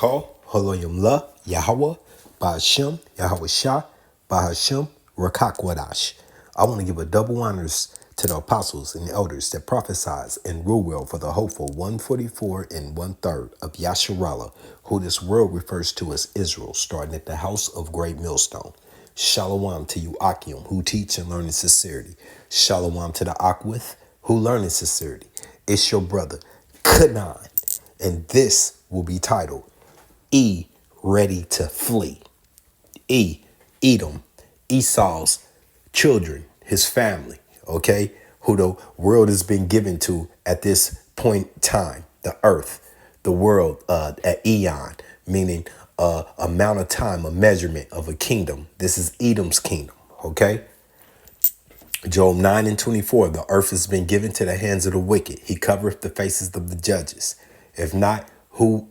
Barakah, Haloyim La, Yahweh, Ba'ashem, Yahweh Shah, Ba'ashem, Rakakwadash. I want to give a double honors to the apostles and the elders that prophesied and rule well for the hopeful 144 and 1/3 of Yasharallah, who this world refers to as Israel, starting at the house of great millstone. Shalom to you, Akim, who teach and learn in sincerity. Shalom to the Akwith, who learn in sincerity. It's your brother, Kanan, and this will be titled E Ready to Flee. Edom, Esau's children, his family, okay, who the world has been given to at this point in time, the earth, the world, at eon, meaning amount of time, a measurement of a kingdom. This is Edom's kingdom, okay? Job 9:24, the earth has been given to the hands of the wicked. He covereth the faces of the judges. If not, who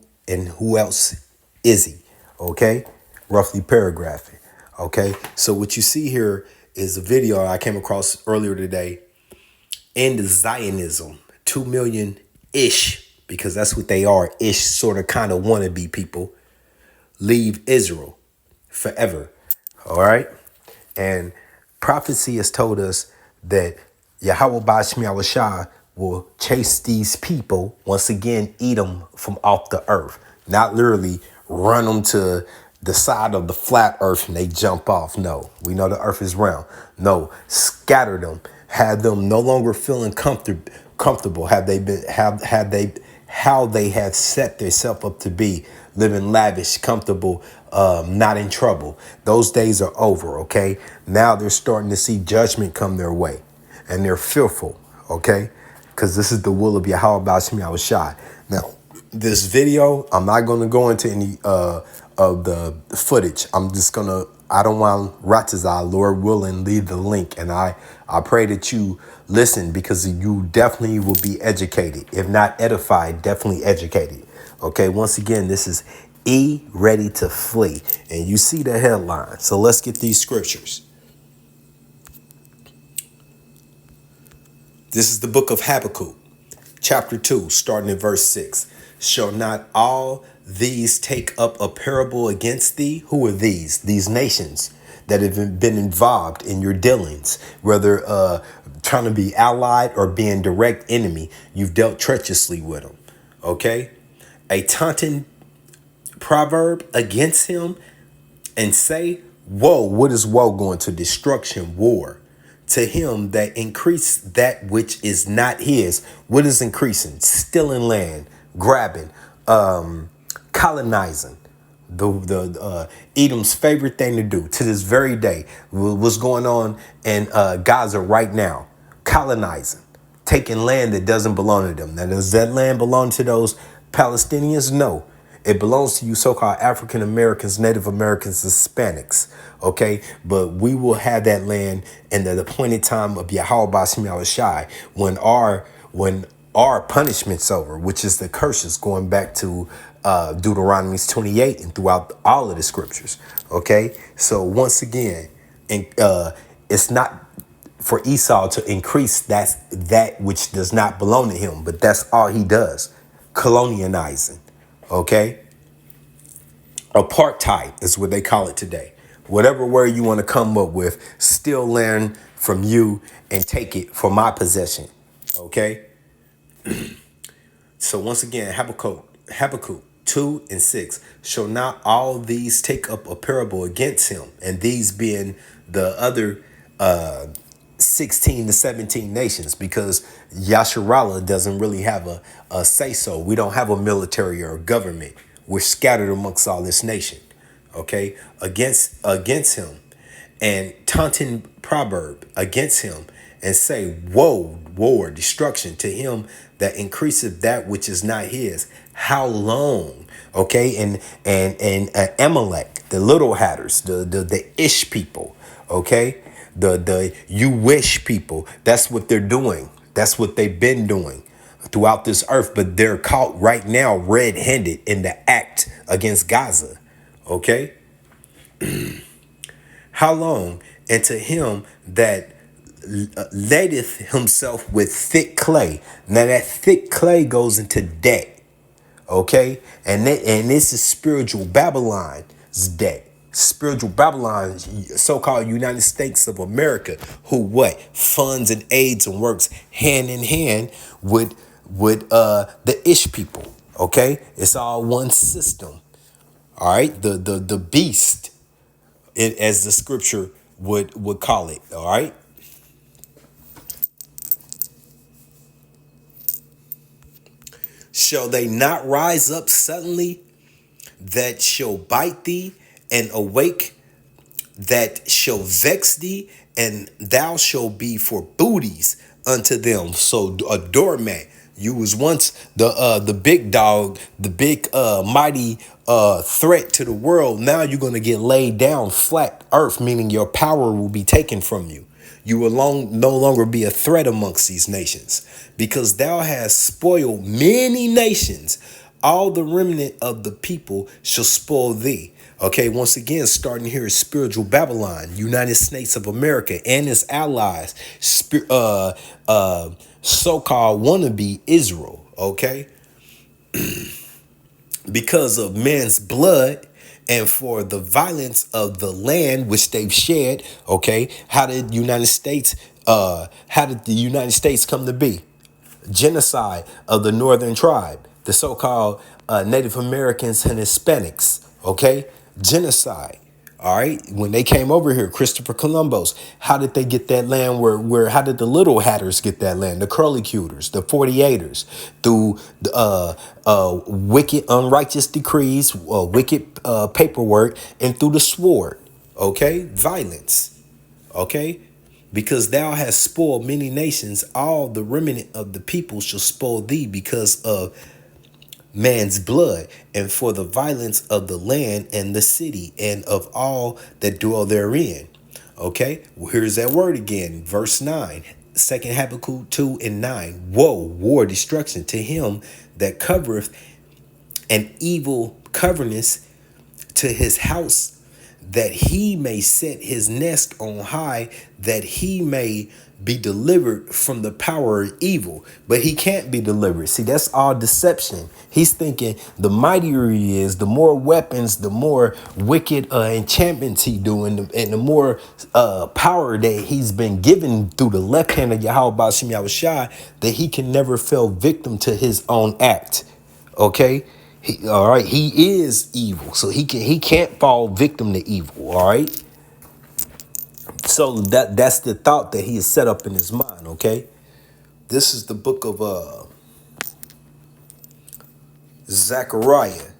else is he? Okay, roughly paragraphing. Okay, so what you see here is a video I came across earlier today. End Zionism, 2 million ish, because that's what they are, ish, sort of kind of wannabe people, leave Israel forever. All right, and prophecy has told us that Yahweh Ba'ashmi Awashah will chase these people, once again, eat them from off the earth. Not literally run them to the side of the flat earth and they jump off. No, we know the earth is round. No, scatter them, have them no longer feeling comfortable. How they have set themselves up to be living lavish, comfortable, not in trouble. Those days are over, okay? Now they're starting to see judgment come their way, and they're fearful, okay? Because this is the will of Yahweh Ba'ashmi Awashai. Now, this video, I'm not going to go into any of the footage. I don't want Ratazah, Lord willing, leave the link. And I pray that you listen, because you definitely will be educated. If not edified, definitely educated. Okay, once again, this is E Ready to Flee. And you see the headline. So let's get these scriptures. This is the book of Habakkuk, chapter 2, starting in verse 6. Shall not all these take up a parable against thee? Who are these? These nations that have been involved in your dealings, whether trying to be allied or being direct enemy. You've dealt treacherously with them. Okay? A taunting proverb against him, and say, woe. What is woe going to? Destruction, war. To him that increase that which is not his. What is increasing? Stealing land, grabbing, colonizing. The Edom's favorite thing to do to this very day. What's going on in Gaza right now? Colonizing, taking land that doesn't belong to them. Now, does that land belong to those Palestinians? No. It belongs to you so-called African Americans, Native Americans, Hispanics, okay? But we will have that land in the appointed time of Yahweh Ba'ashmi Awashai, when our punishment's over, which is the curses, going back to Deuteronomy 28 and throughout all of the scriptures, okay? So once again, it's not for Esau to increase that which does not belong to him, but that's all he does, colonializing. Okay, apartheid is what they call it today. Whatever word you want to come up with, steal land from you and take it for my possession. Okay. So once again, Habakkuk 2 and 6. Shall not all these take up a parable against him? And these being the other 16 to 17 nations, because Yasharallah doesn't really have a say-so. We don't have a military or a government. We're scattered amongst all this nation, okay, against him, and taunting proverb against him, and say, woe, war, destruction to him that increaseth that which is not his. How long? Okay, and Amalek, the little hatters, the Ish people, okay, the you wish people. That's what they're doing. That's what they've been doing throughout this earth. But they're caught right now red-handed in the act against Gaza. Okay. How long? And to him that ladeth himself with thick clay. Now that thick clay goes into debt. Okay, and this is spiritual Babylon's day. Spiritual Babylon, so-called United States of America, who what funds and aids and works hand in hand with the Ish people. Okay, it's all one system. All right, the beast, as the scripture would call it. All right. Shall they not rise up suddenly that shall bite thee, and awake that shall vex thee, and thou shalt be for booties unto them? So a doormat. You was once the big dog, the big mighty threat to the world. Now you're gonna get laid down flat earth, meaning your power will be taken from you. You will no longer be a threat amongst these nations, because thou hast spoiled many nations. All the remnant of the people shall spoil thee. Okay, once again, starting here is spiritual Babylon, United States of America and its allies, so-called wannabe Israel. Okay, because of men's blood and for the violence of the land which they've shed. Okay, how did the United States come to be? Genocide of the northern tribe, the so-called Native Americans and Hispanics. Okay, genocide. All right, when they came over here, Christopher Columbus, how did they get that land? Where how did the little hatters get that land? The curlicutors, the 48ers, through wicked, unrighteous decrees, wicked paperwork, and through the sword. Okay, violence. Okay, because thou hast spoiled many nations, all the remnant of the people shall spoil thee because of man's blood, and for the violence of the land and the city and of all that dwell therein. Okay, well, here's that word again, verse 9, 2nd Habakkuk 2 and 9. Woe, war, destruction to him that covereth an evil coverness to his house, that he may set his nest on high, that he may be delivered from the power of evil. But he can't be delivered. See, that's all deception. He's thinking the mightier he is, the more weapons, the more wicked enchantments he doing, and the more power that he's been given through the left hand of Yahweh Bashim Yahushua, that he can never fall victim to his own act. Okay, all right, he is evil, so he can't fall victim to evil. All right, so that's the thought that he has set up in his mind. Okay, this is the book of Zechariah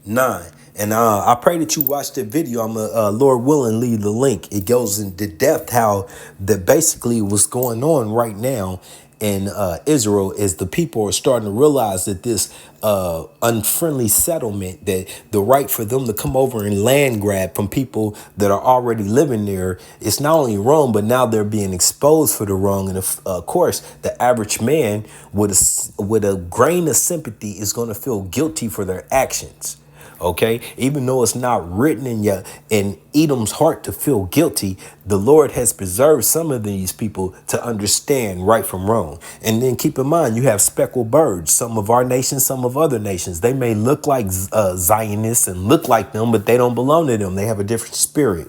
9. And I pray that you watch the video. I'm Lord willing, leave the link. It goes into depth how that basically what's going on right now in Israel is the people are starting to realize that this unfriendly settlement, that the right for them to come over and land grab from people that are already living there, it's not only wrong, but now they're being exposed for the wrong. And of course, the average man with a grain of sympathy is going to feel guilty for their actions. Okay, even though it's not written in Edom's heart to feel guilty, the Lord has preserved some of these people to understand right from wrong. And then keep in mind, you have speckled birds, some of our nations, some of other nations. They may look like Zionists and look like them, but they don't belong to them. They have a different spirit.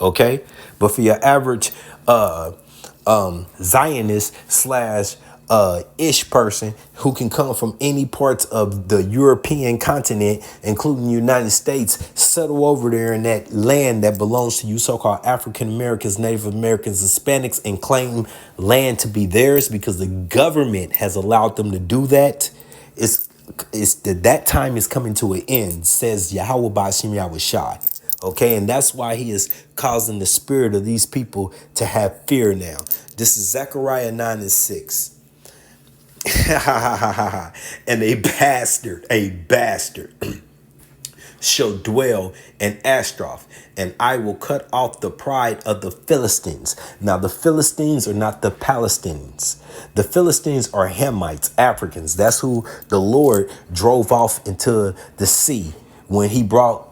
Okay, but for your average Zionist slash ish person who can come from any parts of the European continent, including the United States, settle over there in that land that belongs to you so-called African Americans, Native Americans, Hispanics, and claim land to be theirs because the government has allowed them to do that. That time is coming to an end, says Yahweh Bashim Yahushai. Okay, and that's why he is causing the spirit of these people to have fear now. This is Zechariah 9 and 6. And a bastard shall dwell in Ashtaroth, and I will cut off the pride of the Philistines. Now, the Philistines are not the Palestinians. The Philistines are Hamites, Africans. That's who the Lord drove off into the sea when he brought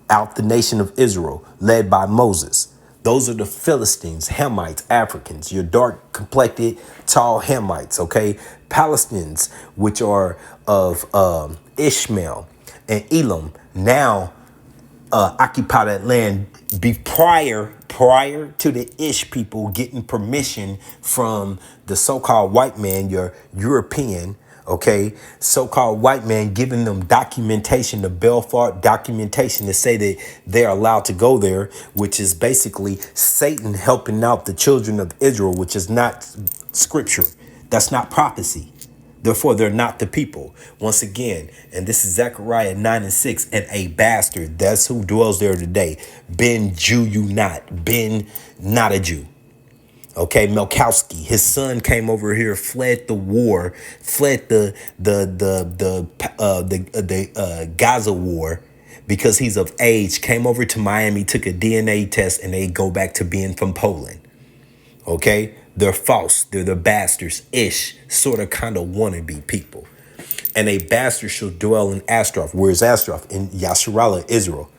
out the nation of Israel, led by Moses. Those are the Philistines, Hamites, Africans, your dark complected, tall Hamites, okay? Palestinians, which are of Ishmael and Elam, now occupy that land be prior to the Ish people getting permission from the so-called white man, your European, okay, so-called white man giving them documentation, the Belfort documentation to say that they're allowed to go there, which is basically Satan helping out the children of Israel, which is not scripture. That's not prophecy. Therefore, they're not the people. Once again, and this is Zechariah 9:6, and a bastard, that's who dwells there today. Ben Jew you not, Ben not a Jew. Okay, Melkowski, his son came over here, fled the war, fled the Gaza war because he's of age, came over to Miami, took a DNA test, and they go back to being from Poland. Okay, they're false. They're the bastards ish, sort of kind of wannabe people. And a bastard shall dwell in Astroth. Where's Astroth? In Yasharallah, Israel.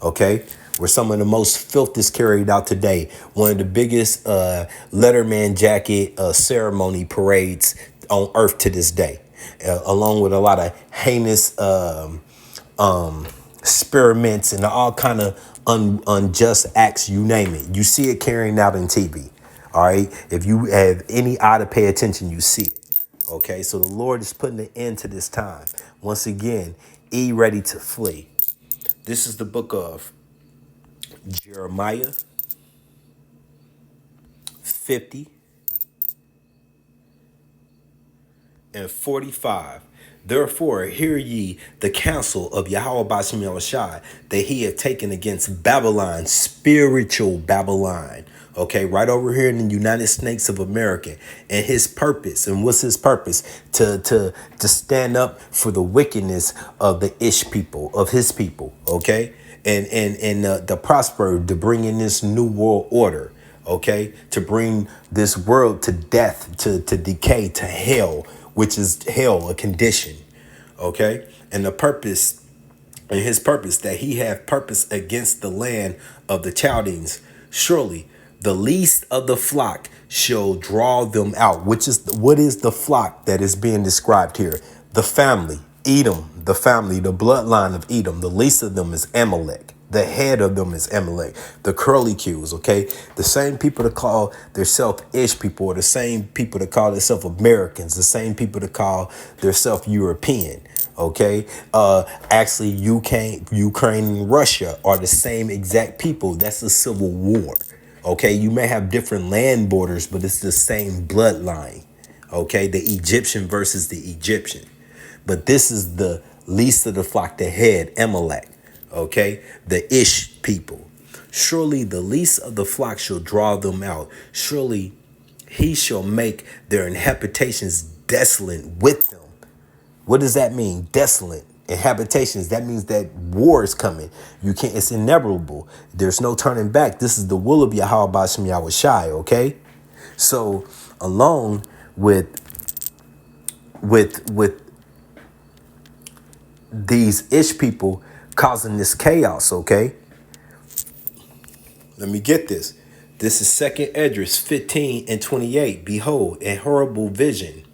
Okay, where some of the most filth is carried out today. One of the biggest Letterman jacket ceremony parades on earth to this day, along with a lot of heinous experiments and all kind of unjust acts, you name it. You see it carrying out in TV. All right. If you have any eye to pay attention, you see it. Okay. So the Lord is putting an end to this time. Once again, ready to flee. This is the book of Jeremiah 50 and 45. Therefore, hear ye the counsel of Yahweh Bashem Yahushai that he had taken against Babylon, spiritual Babylon. Okay, right over here in the United States of America, and his purpose. And what's his purpose? To stand up for the wickedness of the Ish people, of his people. Okay, and the prosper, to bring in this new world order. Okay, to bring this world to death, to decay, to hell, which is hell, a condition. Okay, and the purpose, and his purpose, that he have purpose against the land of the Chaldeans. Surely the least of the flock shall draw them out, which is what is the flock that is being described here? The family, Edom, the family, the bloodline of Edom. The least of them is Amalek. The head of them is Amalek. The curly cues, okay? The same people that call themselves Ish people, or the same people that call themselves Americans, the same people that call themselves European, okay? Actually, Ukraine and Russia are the same exact people. That's a civil war. Okay, you may have different land borders, but it's the same bloodline. Okay, the Egyptian versus the Egyptian. But this is the least of the flock, the head, Amalek. Okay, the Ish people. Surely the least of the flock shall draw them out. Surely he shall make their habitations desolate with them. What does that mean? Desolate habitations. That means that war is coming. You can't. It's inevitable. There's no turning back. This is the will of Yahweh Bashem Yahushai. Okay, so along with these Ish people causing this chaos. Okay, let me get this. This is 2nd Esdras 15 and 28. Behold, a horrible vision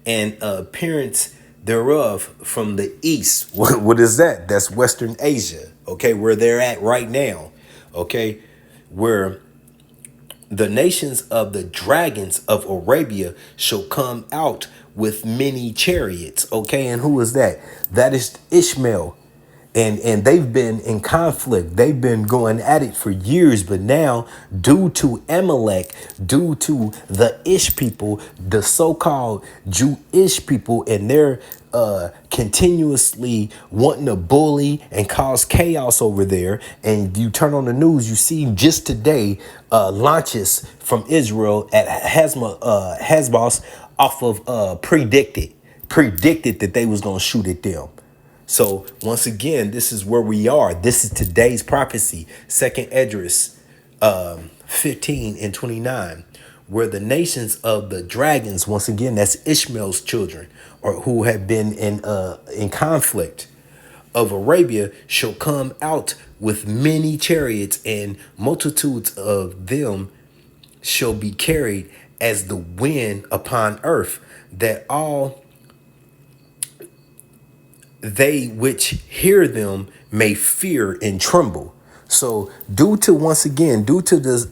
and appearance thereof from the east. What is that? That's Western Asia. Okay, where they're at right now. Okay, where the nations of the dragons of Arabia shall come out with many chariots. Okay, and who is that? That is Ishmael. And they've been in conflict. They've been going at it for years. But now, due to Amalek, due to the Ish people, the so-called Jewish people, and their continuously wanting to bully and cause chaos over there. And you turn on the news, you see just today launches from Israel at Hezbollah off of predicted that they was going to shoot at them. So once again, this is where we are. This is today's prophecy, 2nd Esdras 15 and 29, where the nations of the dragons, once again, that's Ishmael's children, or who have been in conflict, of Arabia shall come out with many chariots, and multitudes of them shall be carried as the wind upon earth, that all they which hear them may fear and tremble. So due to, once again, due to this,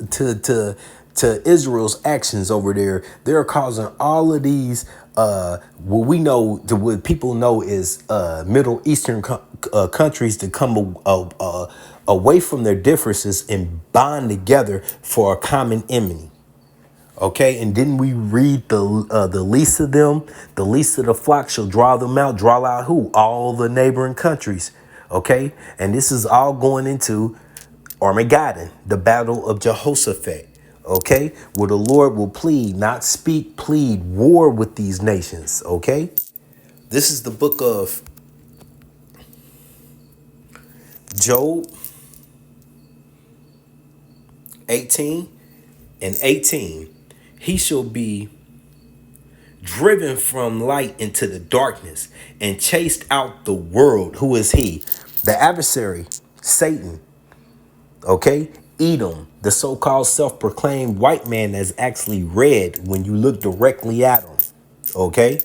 to Israel's actions over there, they're causing all of these what we know, what people know is Middle Eastern countries to come away from their differences and bond together for a common enemy. Okay, and didn't we read the least of them, the least of the flock shall draw out who? All the neighboring countries. Okay, and this is all going into Armageddon, the battle of Jehoshaphat. Okay, where the Lord will plead, not speak, plead war with these nations. Okay, this is the book of Job 18 and 18. He shall be driven from light into the darkness and chased out the world. Who is he? The adversary, Satan. Okay, Edom, the so-called self-proclaimed white man that's actually red when you look directly at him. Okay,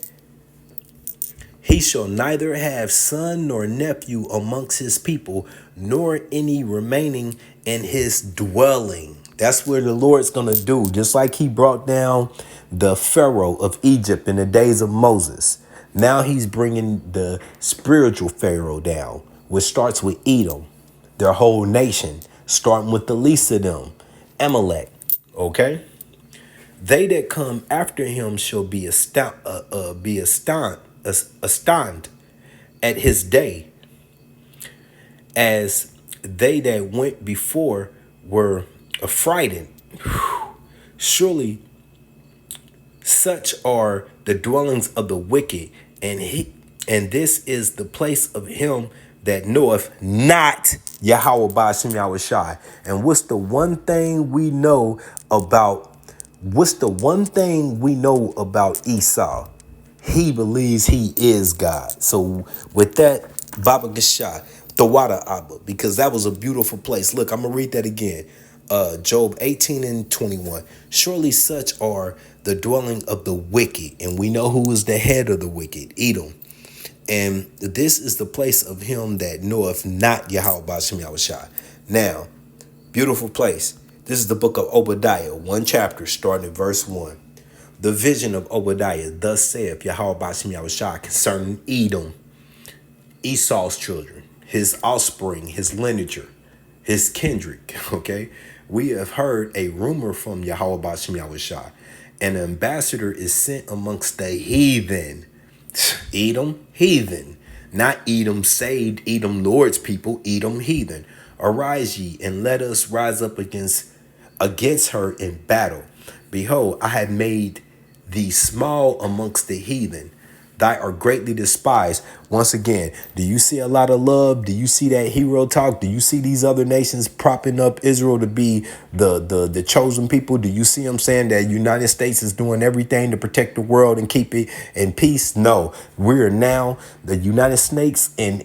he shall neither have son nor nephew amongst his people, nor any remaining in his dwelling. That's where the Lord's going to do. Just like he brought down the Pharaoh of Egypt in the days of Moses. Now he's bringing the spiritual Pharaoh down, which starts with Edom, their whole nation, starting with the least of them, Amalek. Okay? They that come after him shall be astonished at his day, as they that went before were affrighted. Surely such are the dwellings of the wicked, and this is the place of him that knoweth not Yahweh Ba'ashem Yahushai. And what's the one thing we know about Esau? He believes he is God. So with that, Baba Gashai, Tawada Abba, because that was a beautiful place. Look, I'm going to read that again. Job 18 and 21. Surely such are the dwelling of the wicked. And we know who is the head of the wicked, Edom. And this is the place of him that knoweth not Yahweh Ba'ashem Yahushai. Now, beautiful place. This is the book of Obadiah, one chapter, starting at verse 1. The vision of Obadiah, thus saith Yahweh Ba'ashem Yahushai concerning Edom, Esau's children, his offspring, his lineage, his kindred. Okay, we have heard a rumor from Yahweh Ba'ashem Yahushai. An ambassador is sent amongst the heathen. Edom, heathen. Not Edom saved, Edom Lord's people, Edom heathen. Arise ye, and let us rise up against her in battle. Behold, I have made thee small amongst the heathen. Thy are greatly despised. Once again, do you see a lot of love? Do you see that hero talk? Do you see these other nations propping up Israel to be the chosen people? Do you see them saying that United States is doing everything to protect the world and keep it in peace? No, we're now the United States and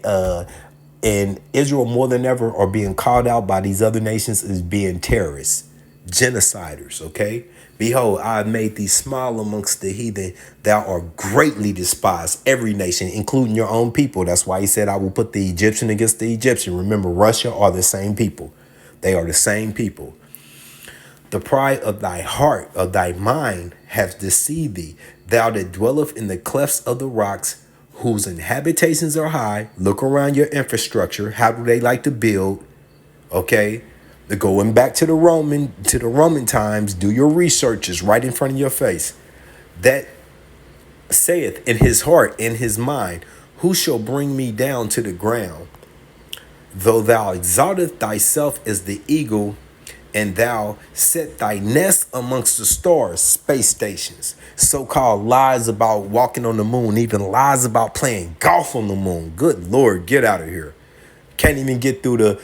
Israel more than ever are being called out by these other nations as being terrorists, genociders. Okay. Behold, I have made thee small amongst the heathen. Thou art greatly despised, every nation, including your own people. That's why he said, I will put the Egyptian against the Egyptian. Remember, Russia are the same people. They are the same people. The pride of thy heart, of thy mind, hath deceived thee. Thou that dwelleth in the clefts of the rocks, whose inhabitations are high. Look around your infrastructure. How do they like to build? Okay. Going back to the Roman times, do your research. It's right in front of your face. That saith in his heart, in his mind, who shall bring me down to the ground? Though thou exaltest thyself as the eagle, and thou set thy nest amongst the stars, space stations, so-called lies about walking on the moon, even lies about playing golf on the moon. Good Lord, get out of here. Can't even get through the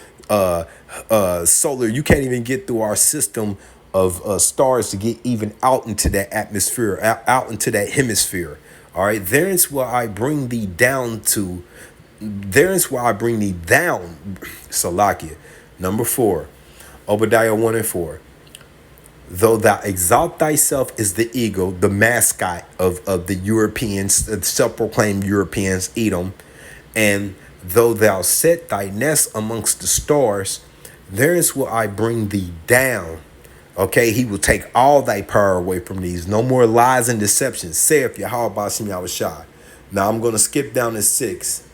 solar. You can't even get through our system of stars to get even out into that atmosphere, out into that hemisphere. All right, there's where I bring thee down to There's why I bring thee down, Salakia. Number 4, Obadiah 1 and 4. Though thou exalt thyself as the eagle, the mascot of the Europeans, the self-proclaimed Europeans, Edom, and though thou set thy nest amongst the stars, there's will I bring thee down. Okay, he will take all thy power away from these. No more lies and deceptions, saith Yahweh Bashim Yahushua. Now I'm going to skip down to 6.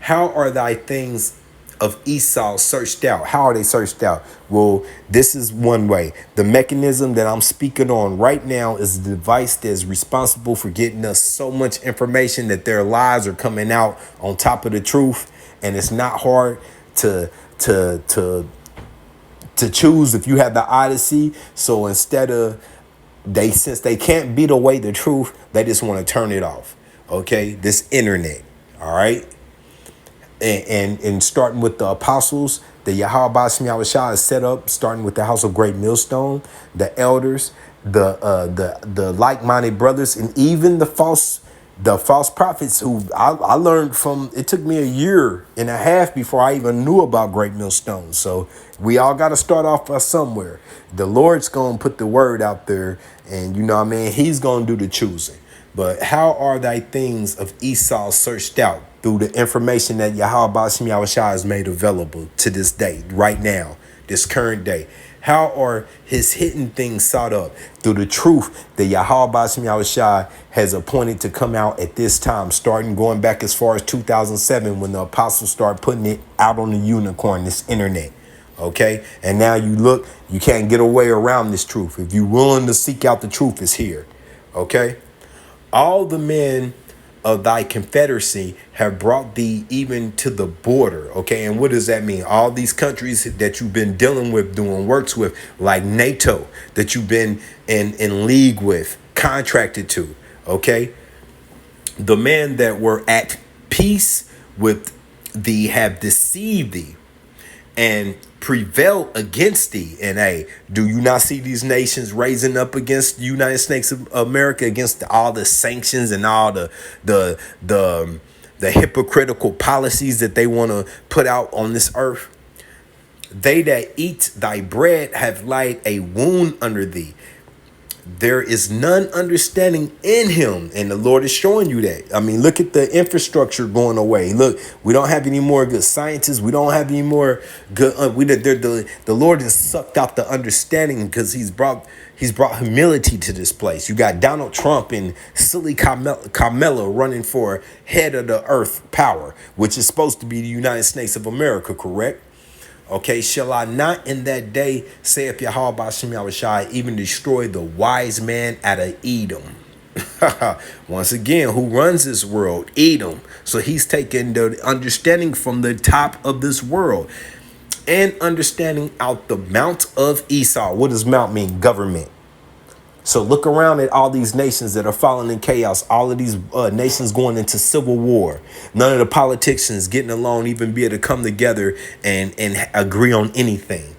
How are thy things of Esau searched out? How are they searched out? Well, this is one way. The mechanism that I'm speaking on right now is the device that's responsible for getting us so much information that their lies are coming out on top of the truth. And it's not hard to choose if you have the Odyssey. So instead of since they can't beat away the truth, they just want to turn it off. Okay, this internet. All right. And starting with the apostles, the Yahweh Bashim Yahushua is set up, starting with the house of Great Millstone, the elders, the like-minded brothers, and even the false prophets who I learned from. It took me a year and a half before I even knew about Great Millstone. So we all got to start off somewhere. The Lord's going to put the word out there, and you know what I mean? He's going to do the choosing. But how are thy things of Esau searched out? Through the information that Yahweh Bashim Yahushua has made available to this day, right now, this current day. How are his hidden things sought up? Through the truth that Yahweh Bashim Yahushua has appointed to come out at this time, starting going back as far as 2007 when the apostles started putting it out on the unicorn, this internet. Okay, and now you look, you can't get away around this truth. If you're willing to seek out the truth, it's here. Okay, all the men of thy confederacy have brought thee even to the border. Okay, and what does that mean? All these countries that you've been dealing with, doing works with, like NATO, that you've been in league with, contracted to. Okay, the men that were at peace with thee have deceived thee and prevail against thee. And hey, do you not see these nations raising up against the United States of America, against all the sanctions and all the hypocritical policies that they want to put out on this earth? They that eat thy bread have laid a wound under thee. There is none understanding in him. And the Lord is showing you that. I mean, look at the infrastructure going away. Look, we don't have any more good scientists. We don't have any more good. The Lord has sucked out the understanding because he's brought humility to this place. You got Donald Trump and silly Kamala running for head of the earth power, which is supposed to be the United States of America, correct? Okay, shall I not in that day, saith Yahweh Bashim Yahushua, even destroy the wise man out of Edom? Once again, who runs this world? Edom. So he's taking the understanding from the top of this world and understanding out the Mount of Esau. What does Mount mean? Government. So look around at all these nations that are falling in chaos. All of these nations going into civil war. None of the politicians getting along, even be able to come together and agree on anything.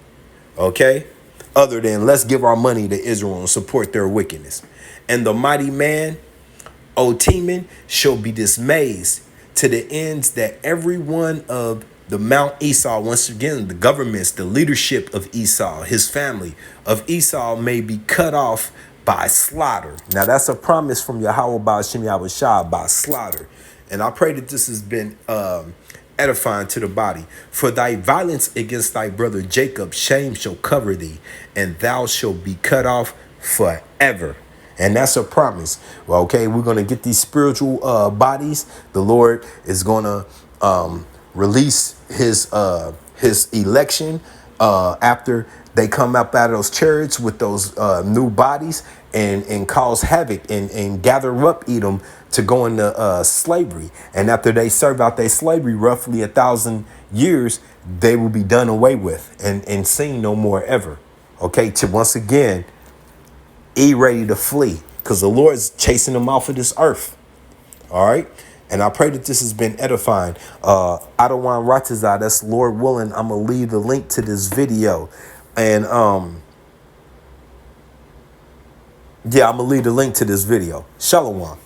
Okay? Other than let's give our money to Israel and support their wickedness. And the mighty man, O Teman, shall be dismayed to the ends that every one of the Mount Esau, once again, the governments, the leadership of Esau, his family of Esau may be cut off by slaughter. Now that's a promise from Yahweh Bashim Yahushua, by slaughter. And I pray that this has been edifying to the body. For thy violence against thy brother Jacob, shame shall cover thee, and thou shalt be cut off forever. And that's a promise. Well, okay, we're going to get these spiritual bodies. The Lord is going to release his election after they come up out of those chariots with those new bodies and cause havoc and gather up Edom to go into slavery. And after they serve out their slavery, roughly 1,000 years, they will be done away with and seen no more ever. Okay, to once again, ready to flee because the Lord's chasing them off of this earth. All right. And I pray that this has been edifying. Adawan Ratazah, that's Lord willing. I'm going to leave the link to this video. And yeah, I'm going to leave the link to this video. Shalom.